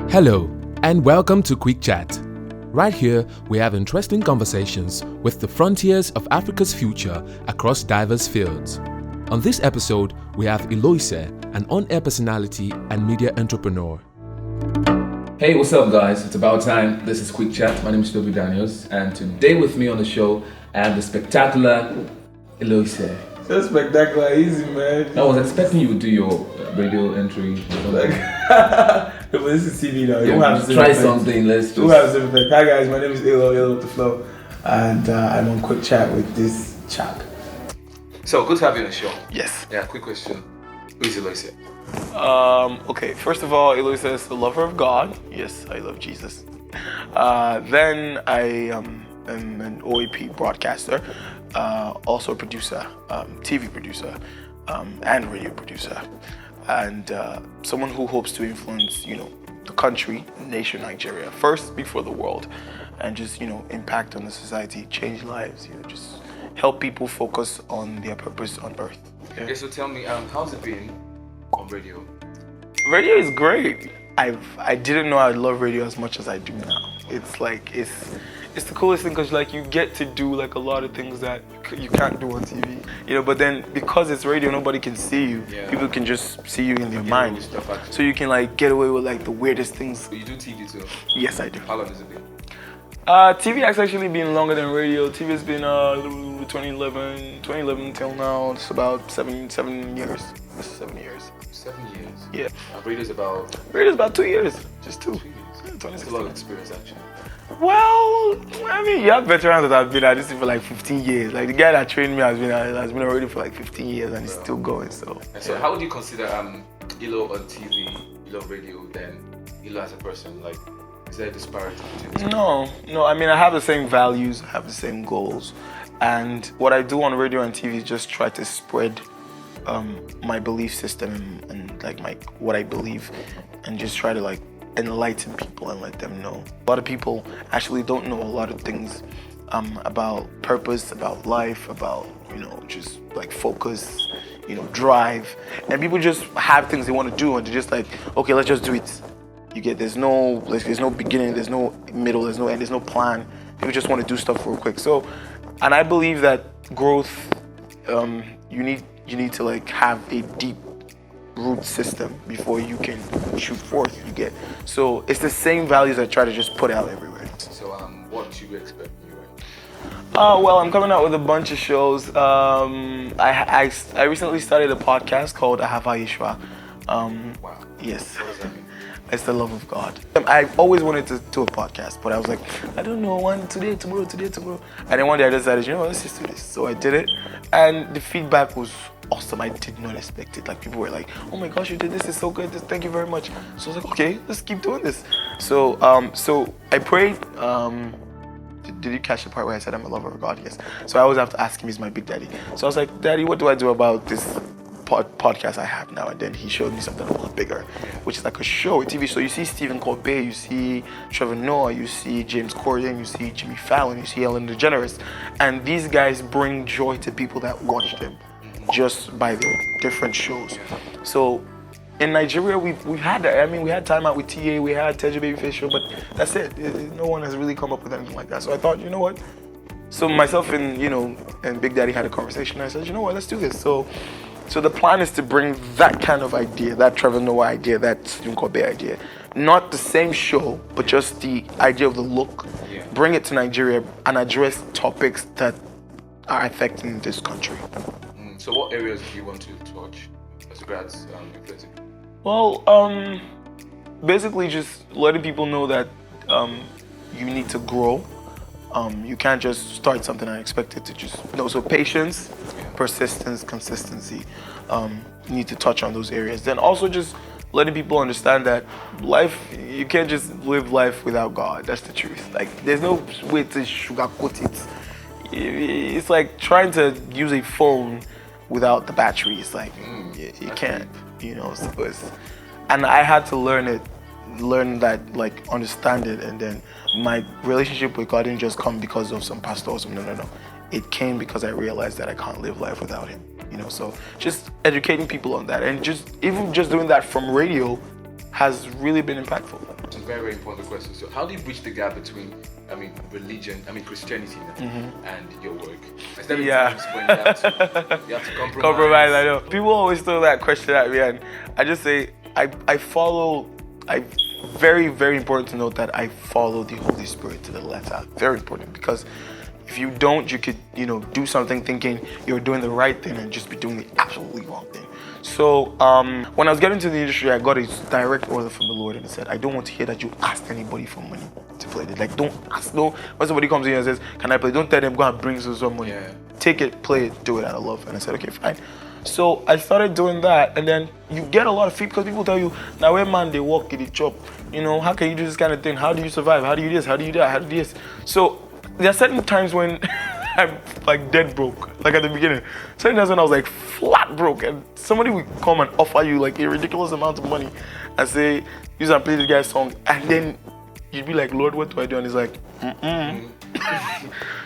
Hello, and welcome to Quick Chat. Right here, we have interesting conversations with the frontiers of Africa's future across diverse fields. On this episode, we have Ilooise, an on-air personality and media entrepreneur. Hey, what's up, guys? It's about time. This is Quick Chat. My name is Tobi and today with me on the show, I have the spectacular Ilooise. So spectacular, easy, man. I was expecting you would do your radio entry. Like, but this is TV now. You Yeah, have to try something. Let's just. You have to effect. Hi guys, my name is Ilowithdflo, and I'm on Quick Chat with this chap. So good to have you on the show. Yes. Yeah. Quick question. Who is Ilooise? Okay. First of all, Ilooise is the lover of God. Yes, I love Jesus. Then I am an OAP broadcaster, also a producer, TV producer, and radio producer, and someone who hopes to influence, the country, nation, Nigeria first before the world, and just, impact on the society, change lives, just help people focus on their purpose on earth. Okay, so tell me, how's it been on radio? Radio is great. I didn't know I love radio as much as I do now. It's like it's the coolest thing because you get to do a lot of things that you can't do on TV. But then because it's radio, nobody can see you. Yeah. People can just see you in their mind. So you can get away with the weirdest things. But you do TV too? Yes, I do. How long has it been? TV has actually been longer than radio. TV has been 2011 till now. It's about 7 years. 7 years. 7 years? Yeah. Radio's about 2 years. Just two. 2 years. That's a lot of experience, actually. Well, I mean, you have veterans that have been at this thing for 15 years. The guy that trained me has been already for 15 years and he's still going. So. So how would you consider Ilo on TV, Ilo on radio, then Ilo as a person? Is there a disparity between the two? No. I mean, I have the same values, I have the same goals, and what I do on radio and TV is just try to spread my belief system and what I believe, and just try to enlighten people and let them know. A lot of people actually don't know a lot of things about purpose, about life, about just focus, drive, and people just have things they want to do and they're just okay, let's just do it. You get there's no beginning, there's no middle, there's no end, there's no plan. People just want to do stuff real quick. So, and I believe that growth, you need to have a deep root system before you can shoot forth. You get so it's the same values I try to just put out everywhere. So what do you expect from you? Well, I'm coming out with a bunch of shows. I recently started a podcast called Ilowithdflo. Wow. Yes. What does that mean? It's the love of God. I always wanted to do a podcast, but I was I don't know, today, tomorrow. And then one day I decided, let's just do this. So I did it, and the feedback was awesome. I did not expect it. People were oh my gosh, you did this, it's so good, thank you very much. So I was okay, let's keep doing this. So I prayed. Did you catch the part where I said I'm a lover of God? Yes. So I always have to ask him, he's my big daddy. So I was Daddy, what do I do about this podcast I have now? And then he showed me something a lot bigger, which is a show, a TV show. You see Stephen Colbert, you see Trevor Noah, you see James Corden, you see Jimmy Fallon, you see Ellen DeGeneres, and these guys bring joy to people that watch them just by their different shows. So in Nigeria, we've had that. I mean, we had Time Out with TA, we had Teja Babyface show, but that's it. No one has really come up with anything like that. So I thought, what? So myself and Big Daddy had a conversation. I said, what? Let's do this. So the plan is to bring that kind of idea, that Trevor Noah idea, that Stephen Colbert idea, not the same show, but just the idea of the look, bring it to Nigeria and address topics that are affecting this country. So what areas do you want to touch as regards influencing? Well, basically just letting people know that you need to grow. You can't just start something and expect it to just so patience, persistence, consistency. You need to touch on those areas. Then also just letting people understand that life, you can't just live life without God. That's the truth. There's no way to sugarcoat it. It's like trying to use a phone without the battery. It's you can't, so and I had to learn that, understand it, and then my relationship with God didn't just come because of some pastor or something. No. It came because I realized that I can't live life without him. So just educating people on that, and just doing that from radio has really been impactful. very, very important question. So how do you bridge the gap between, Christianity now, and your work? Instead of times when you have to compromise. Compromise, I know. People always throw that question at me, and I just say, very, very important to note that I follow the Holy Spirit to the letter. Very important, because if you don't, you could, do something thinking you're doing the right thing and just be doing the absolutely wrong thing. So when I was getting to the industry, I got a direct order from the Lord, and it said, I don't want to hear that you asked anybody for money to play it. Like, don't ask. No, when somebody comes in and says, can I play? Don't tell them, go and bring some money. Yeah. Take it, play it, do it out of love. And I said, okay, fine. So I started doing that, and then you get a lot of feedback, because people tell you, now where man they walk in the chop, how can you do this kind of thing? How do you survive? How do you this? How do you that? How do you this? So there are certain times when I'm like dead broke, like at the beginning. Certain times when I was like flat broke, and somebody would come and offer you like a ridiculous amount of money and say, use and play this guy's song, and then you'd be like, Lord, what do I do? And he's like,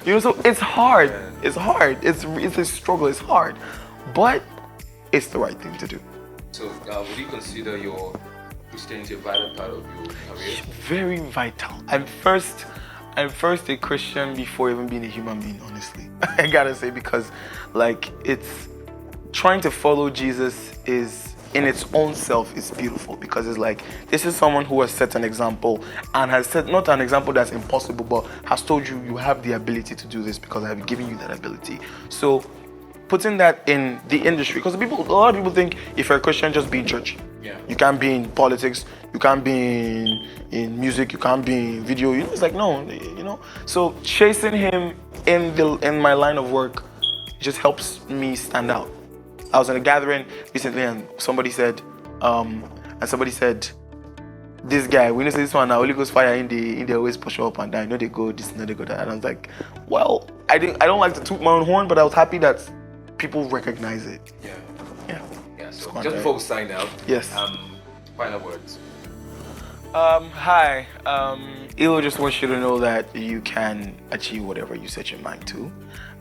so it's hard. It's hard. It's a struggle. It's hard. But it's the right thing to do. So would you consider your Christianity a vital part of your career? Very vital. I'm first a Christian before even being a human being, honestly. I gotta say, because it's trying to follow Jesus is in its own self is beautiful, because it's like, this is someone who has set an example, and has set not an example that's impossible, but has told you have the ability to do this because I have given you that ability. So putting that in the industry, because a lot of people think if you're a Christian, just be in church. Yeah. You can't be in politics, you can't be in music, you can't be in video. It's like, no, So chasing him in my line of work just helps me stand out. I was in a gathering recently, and somebody said, this guy, we know this one now, Holy Ghost fire in the always push up and down. They go this, they go that. And I was like, well, I don't like to toot my own horn, but I was happy that people recognize it. Yeah. So just before we sign out, yes. Final words. Hi. Ilo just wants you to know that you can achieve whatever you set your mind to,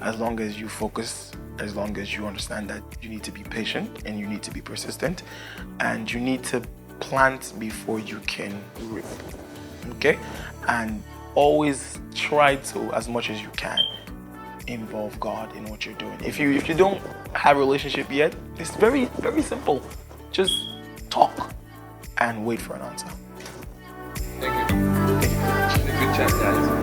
as long as you focus, as long as you understand that you need to be patient and you need to be persistent, and you need to plant before you can reap. Okay? And always try to, as much as you can, involve God in what you're doing. If you don't have a relationship yet, it's very, very simple. Just talk and wait for an answer. Thank you. Good chat, guys.